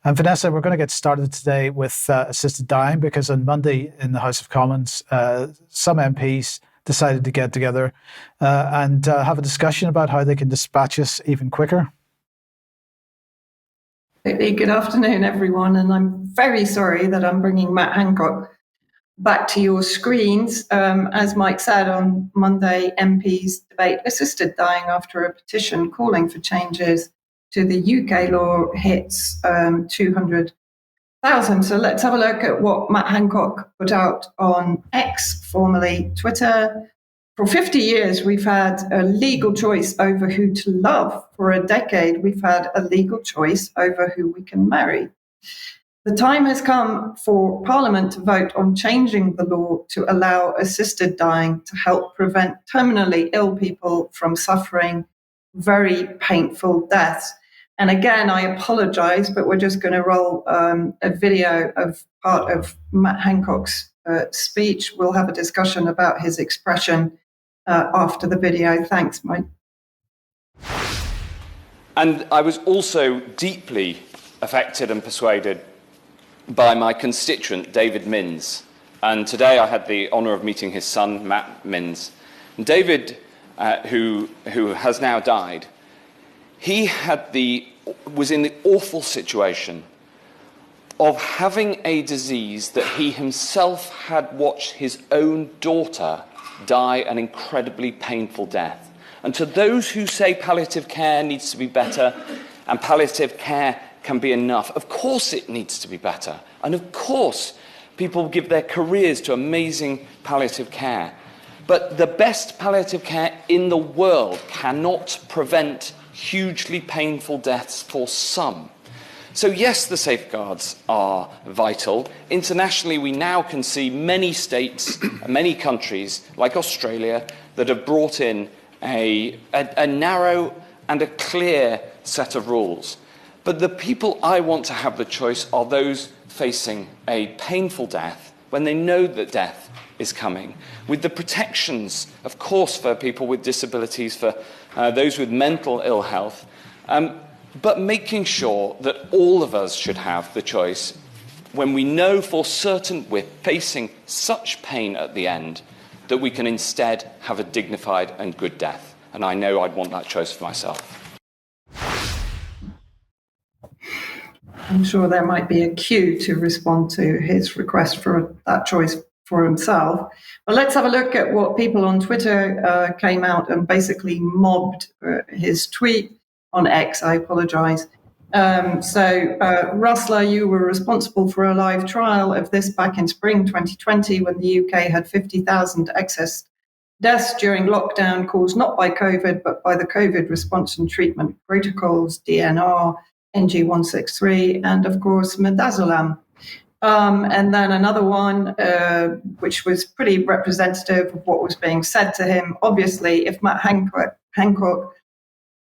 And Vanessa, we're going to get started today with assisted dying because on Monday in the House of Commons, some MPs decided to get together and have a discussion about how they can dispatch us even quicker. Good afternoon, everyone, and I'm very sorry that I'm bringing Matt Hancock back to your screens. As Mike said, on Monday, MPs debate assisted dying after a petition calling for changes to the UK law hits 200,000. So let's have a look at what Matt Hancock put out on X, formerly Twitter. For 50 years, we've had a legal choice over who to love. For a decade, we've had a legal choice over who we can marry. The time has come for Parliament to vote on changing the law to allow assisted dying to help prevent terminally ill people from suffering very painful deaths. And again, I apologize, but we're just going to roll a video of part of Matt Hancock's speech. We'll have a discussion about his expression after the video. Thanks, Mike. And I was also deeply affected and persuaded by my constituent, David Minns. And today I had the honour of meeting his son, Matt Minns. And David, who has now died, he was in the awful situation of having a disease that he himself had watched his own daughter die an incredibly painful death. And to those who say palliative care needs to be better and palliative care can be enough, of course it needs to be better. And of course people give their careers to amazing palliative care. But the best palliative care in the world cannot prevent hugely painful deaths for some. So yes, the safeguards are vital. Internationally, we now can see many states, many countries, like Australia, that have brought in a narrow and a clear set of rules. But the people I want to have the choice are those facing a painful death when they know that death is coming, with the protections, of course, for people with disabilities, for those with mental ill health, but making sure that all of us should have the choice when we know for certain we're facing such pain at the end that we can instead have a dignified and good death. And I know I'd want that choice for myself. I'm sure there might be a cue to respond to his request for that choice for himself. But let's have a look at what people on Twitter came out and basically mobbed his tweet on X. I apologize. Rustler, you were responsible for a live trial of this back in spring 2020 when the UK had 50,000 excess deaths during lockdown caused not by COVID, but by the COVID response and treatment protocols, DNR, NG163, and of course, Midazolam. And then another one, which was pretty representative of what was being said to him. Obviously, if Matt Hancock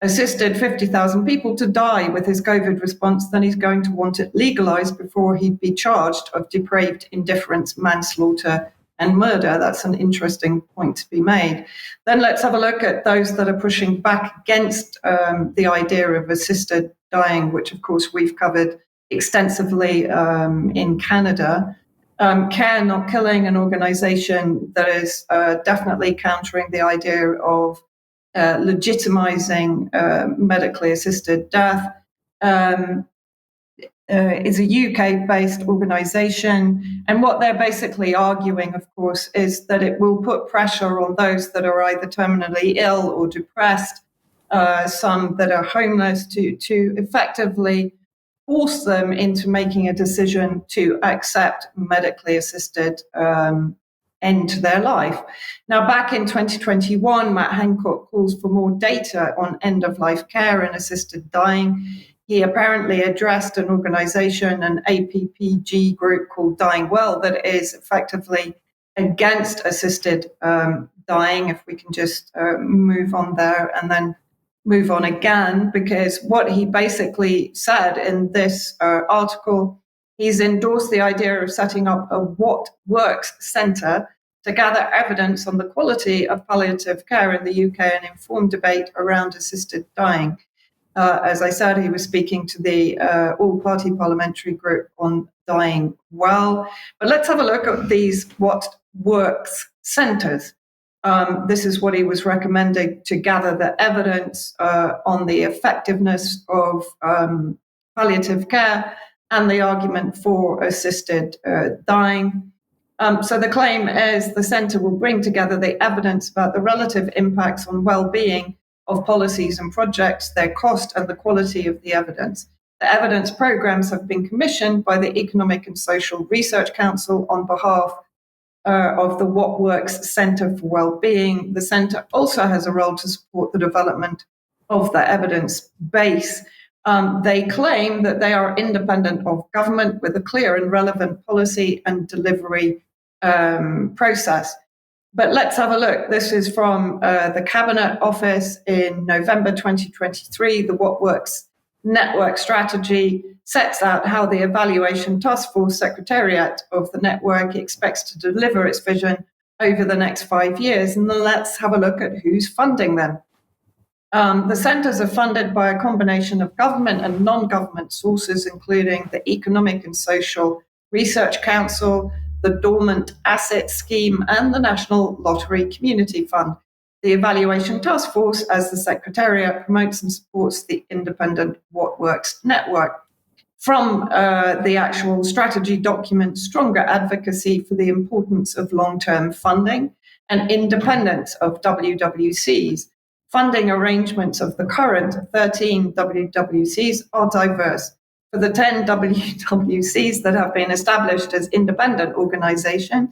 assisted 50,000 people to die with his COVID response, then he's going to want it legalized before he'd be charged of depraved indifference, manslaughter, and murder. That's an interesting point to be made. Then let's have a look at those that are pushing back against the idea of assisted dying, which of course we've covered extensively in Canada. Care Not Killing, an organization that is definitely countering the idea of legitimizing medically assisted death, is a UK-based organization. And what they're basically arguing, of course, is that it will put pressure on those that are either terminally ill or depressed, some that are homeless, to effectively force them into making a decision to accept medically assisted end to their life. Now, back in 2021, Matt Hancock calls for more data on end-of-life care and assisted dying. He apparently addressed an organization, an APPG group called Dying Well, that is effectively against assisted dying. If we can just move on there and then move on again, because what he basically said in this article, he's endorsed the idea of setting up a What Works Centre to gather evidence on the quality of palliative care in the UK and inform debate around assisted dying. As I said, he was speaking to the all-party parliamentary group on dying well. But let's have a look at these what works centres. This is what he was recommending to gather the evidence on the effectiveness of palliative care and the argument for assisted dying. So the claim is the centre will bring together the evidence about the relative impacts on well-being of policies and projects, their cost, and the quality of the evidence. The evidence programmes have been commissioned by the Economic and Social Research Council on behalf of the What Works Centre for Wellbeing. The centre also has a role to support the development of the evidence base. They claim that they are independent of government with a clear and relevant policy and delivery process. But let's have a look. This is from the Cabinet Office in November 2023. The What Works Network Strategy sets out how the Evaluation Task Force Secretariat of the network expects to deliver its vision over the next 5 years. And then let's have a look at who's funding them. The centres are funded by a combination of government and non-government sources, including the Economic and Social Research Council, the Dormant Asset Scheme, and the National Lottery Community Fund. The Evaluation Task Force, as the Secretariat, promotes and supports the independent What Works network. From the actual strategy document, stronger advocacy for the importance of long-term funding and independence of WWCs. Funding arrangements of the current 13 WWCs are diverse. For the 10 WWCs that have been established as independent organizations,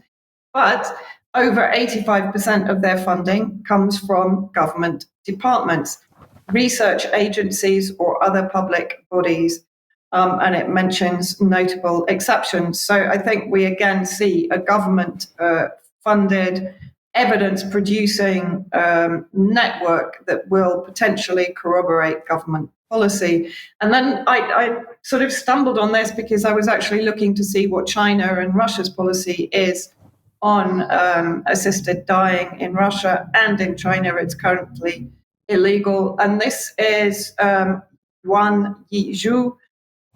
but over 85% of their funding comes from government departments, research agencies, or other public bodies. And it mentions notable exceptions. So I think we again see a government-funded, evidence-producing network that will potentially corroborate government policy. And then I sort of stumbled on this because I was actually looking to see what China and Russia's policy is on assisted dying in Russia, and in China it's currently illegal. And this is Juan Yu,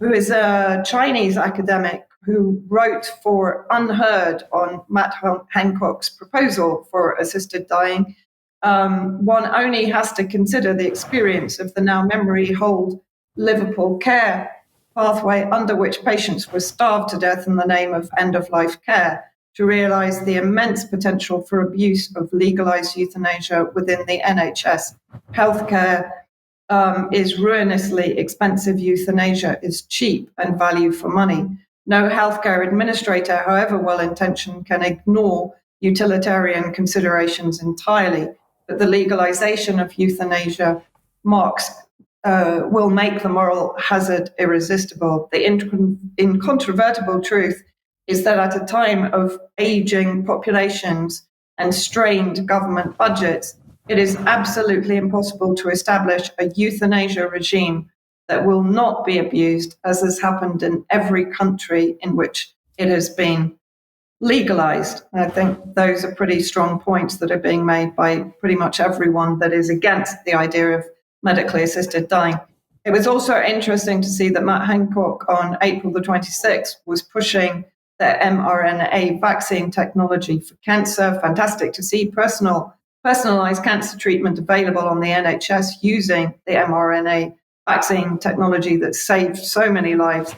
who is a Chinese academic who wrote for Unheard on Matt Hancock's proposal for assisted dying. One only has to consider the experience of the now memory-hold Liverpool care pathway under which patients were starved to death in the name of end-of-life care to realise the immense potential for abuse of legalised euthanasia within the NHS. Healthcare is ruinously expensive. Euthanasia is cheap and value for money. No healthcare administrator, however well-intentioned, can ignore utilitarian considerations entirely. But the legalization of euthanasia will make the moral hazard irresistible. The incontrovertible truth is that at a time of aging populations and strained government budgets, it is absolutely impossible to establish a euthanasia regime that will not be abused, as has happened in every country in which it has been legalized. And I think those are pretty strong points that are being made by pretty much everyone that is against the idea of medically assisted dying. It was also interesting to see that Matt Hancock on April the 26th was pushing the MRNA vaccine technology for cancer. Fantastic to see personalized cancer treatment available on the NHS using the mRNA vaccine technology that saved so many lives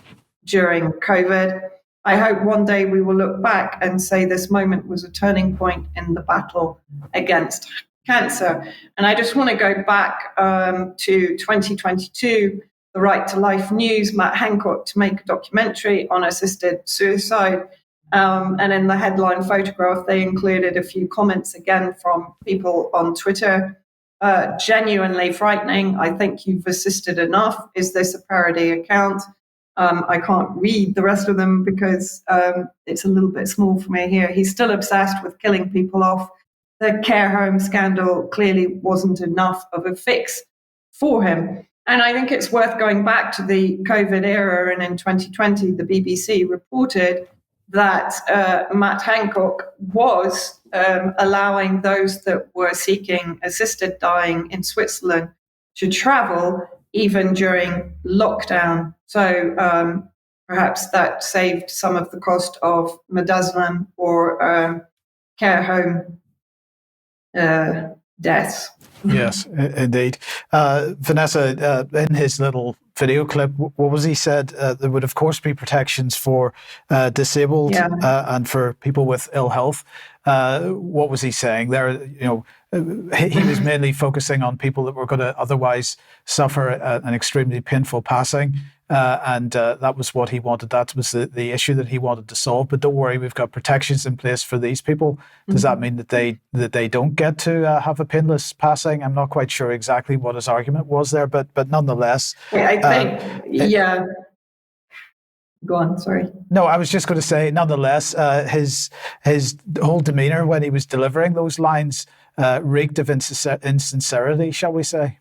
during COVID. I hope one day we will look back and say this moment was a turning point in the battle against cancer. And I just want to go back to 2022, the Right to Life News, Matt Hancock to make a documentary on assisted suicide. And in the headline photograph, they included a few comments again from people on Twitter. Genuinely frightening. I think you've assisted enough. Is this a parody account? I can't read the rest of them because it's a little bit small for me here. He's still obsessed with killing people off. The care home scandal clearly wasn't enough of a fix for him. And I think it's worth going back to the COVID era. And in 2020, the BBC reported that Matt Hancock was allowing those that were seeking assisted dying in Switzerland to travel even during lockdown. So perhaps that saved some of the cost of Midazolam or care home deaths. Yes, indeed. Vanessa, in his little video clip, what was he said? There would, of course, be protections for disabled and for people with ill health. What was he saying there? He was mainly focusing on people that were going to otherwise suffer an extremely painful passing. And that was what he wanted. That was the issue that he wanted to solve. But don't worry, we've got protections in place for these people. Does that mean that they don't get to have a painless passing? I'm not quite sure exactly what his argument was there, but nonetheless, I think Go on. Sorry. No, I was just going to say, nonetheless, his whole demeanour when he was delivering those lines reeked of insincerity, shall we say?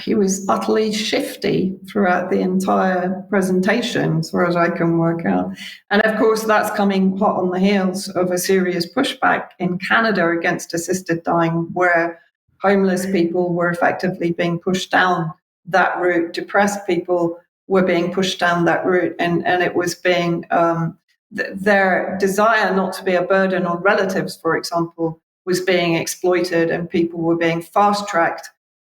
He was utterly shifty throughout the entire presentation, as far as I can work out. And of course, that's coming hot on the heels of a serious pushback in Canada against assisted dying, where homeless people were effectively being pushed down that route. Depressed people were being pushed down that route. And it was being their desire not to be a burden on relatives, for example, was being exploited, and people were being fast-tracked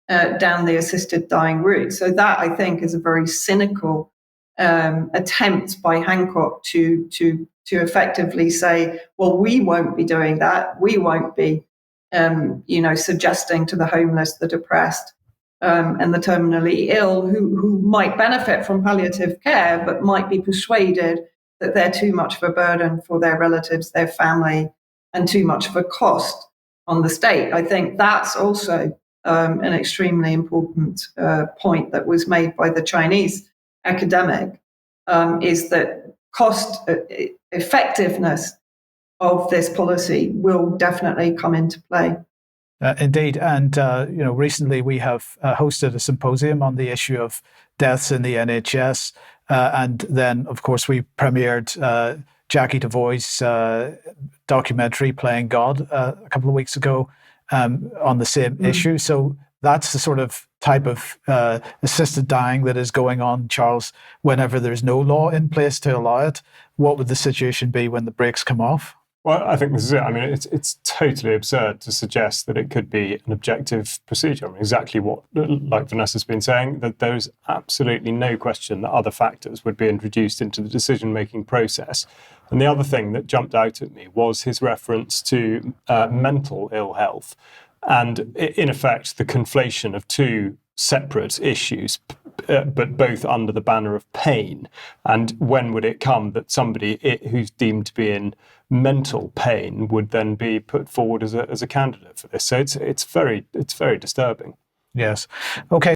down the assisted dying route. So that, I think, is a very cynical attempt by Hancock to effectively say, well, we won't be doing that. We won't be, suggesting to the homeless, the depressed, and the terminally ill who might benefit from palliative care, but might be persuaded that they're too much of a burden for their relatives, their family, and too much of a cost on the state. I think that's also an extremely important point that was made by the Chinese academic, is that cost effectiveness of this policy will definitely come into play. Indeed. And, recently we have hosted a symposium on the issue of deaths in the NHS. And then, of course, we premiered Jackie Devoy's documentary, Playing God, a couple of weeks ago. On the same issue. So that's the sort of type of assisted dying that is going on, Charles, whenever there's no law in place to allow it. What would the situation be when the brakes come off? Well, I think this is it. I mean, it's totally absurd to suggest that it could be an objective procedure. I mean, exactly what, like Vanessa's been saying, that there's absolutely no question that other factors would be introduced into the decision-making process. And the other thing that jumped out at me was his reference to mental ill health and, in effect, the conflation of two separate issues, but both under the banner of pain. And when would it come that somebody who's deemed to be in mental pain would then be put forward as a candidate for this? So it's very disturbing. Yes. Okay.